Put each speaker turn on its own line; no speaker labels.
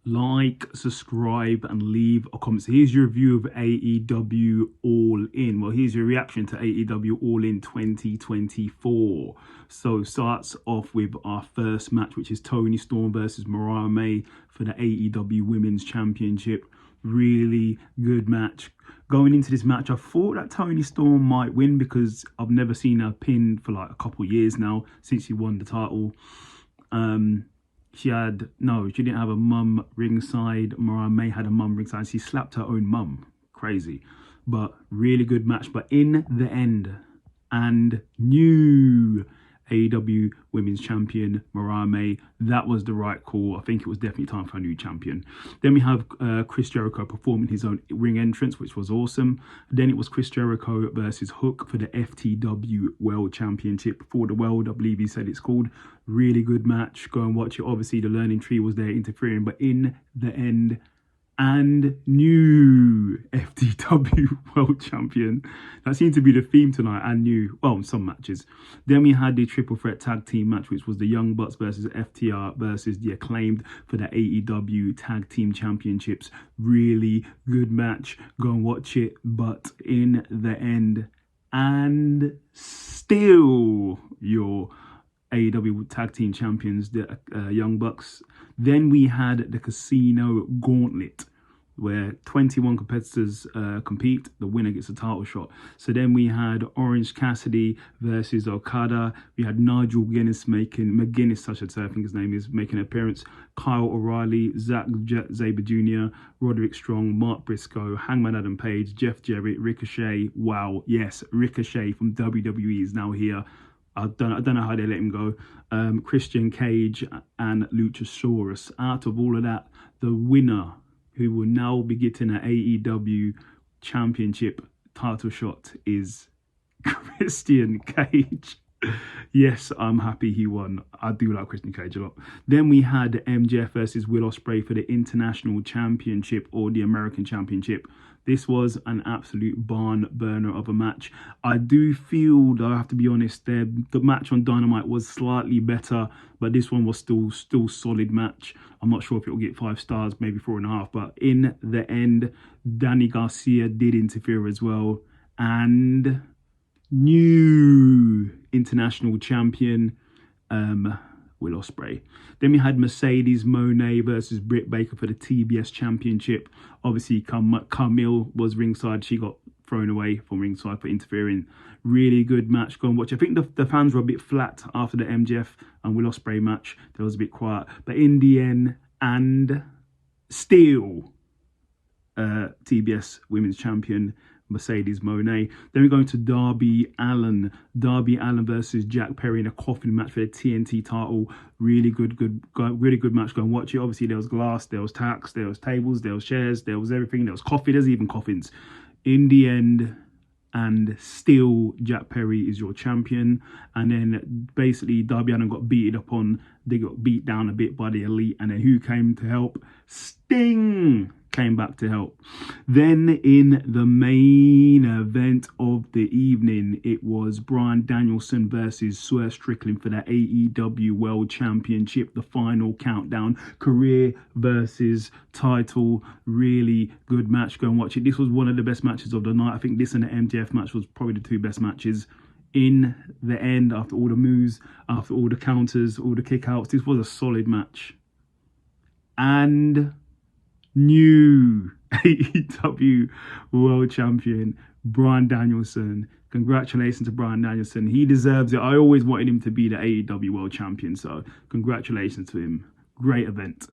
Like, subscribe, and leave a comment. So here's your review of AEW All In. Well, here's your reaction to AEW All In 2024. So starts off with our first match, which is Toni Storm versus Mariah May for the AEW Women's Championship. Really good match. Going into this match, I thought that Toni Storm might win because I've never seen her pinned for like a couple of years now since she won the title. She didn't have a mum ringside. Mariah May had a mum ringside. She slapped her own mum. Crazy. But really good match. But in the end, and new AEW Women's Champion Mariah May, that was the right call. I think it was definitely time for a new champion. Then we have Chris Jericho performing his own ring entrance, which was awesome. Then it was Chris Jericho versus Hook for the FTW World Championship. For the World, I believe he said it's called. Really good match. Go and watch it. Obviously, the Learning Tree was there interfering, but in the end, and new FTW World Champion. That seemed to be the theme tonight, and new, well, in some matches. Then we had the triple threat tag team match, which was the Young Bucks versus FTR versus the Acclaimed for the AEW Tag Team Championships. Really good match. Go and watch it. But in the end, and still your AEW Tag Team Champions, the Young Bucks. Then we had the Casino Gauntlet, where 21 competitors compete. The winner gets a title shot. So then we had Orange Cassidy versus Okada. We had Nigel McGuinness, I should say, I think his name is, making an appearance. Kyle O'Reilly, Zack Sabre Jr., Roderick Strong, Mark Briscoe, Hangman Adam Page, Jeff Jarrett, Ricochet. Wow, yes, Ricochet from WWE is now here. I don't know how they let him go. Christian Cage and Luchasaurus. Out of all of that, the winner, who will now be getting an AEW Championship title shot, is Christian Cage. Yes, I'm happy he won. I do like Christian Cage a lot. Then we had MJF versus Will Ospreay for the International Championship, or the American Championship. This was an absolute barn burner of a match. I do feel, though, I have to be honest, the match on Dynamite was slightly better, but this one was still solid match. I'm not sure if it will get 5 stars, maybe 4.5. But in the end, Danny Garcia did interfere as well. And new international champion, Will Ospreay. Then we had Mercedes Moné versus Britt Baker for the TBS Championship. Obviously, Camille was ringside. She got thrown away from ringside for interfering. Really good match. Go and watch. I think the fans were a bit flat after the MJF and Will Ospreay match. That was a bit quiet. But in the end, and still, TBS Women's Champion Mercedes Moné. Then we're going to Darby Allin. Darby Allin versus Jack Perry in a coffin match for the TNT title. Really good match. Go and watch it. Obviously, there was glass, there was tacks, there was tables, there was chairs, there was everything. There was coffee. There's even coffins. In the end, and still, Jack Perry is your champion. And then basically, Darby Allin got beaten up on. They got beat down a bit by the Elite. And then who came to help? Sting came back to help. Then in the main event of the evening, it was Bryan Danielson versus Swerve Strickland for the AEW World Championship, the final countdown, career versus title. Really good match. Go and watch it. This was one of the best matches of the night. I think this and the MJF match was probably the 2 best matches. In the end, after all the moves, after all the counters, all the kickouts, this was a solid match. And new AEW World Champion Bryan Danielson. Congratulations to Bryan Danielson. He deserves it. I always wanted him to be the AEW World Champion, so congratulations to him. Great event.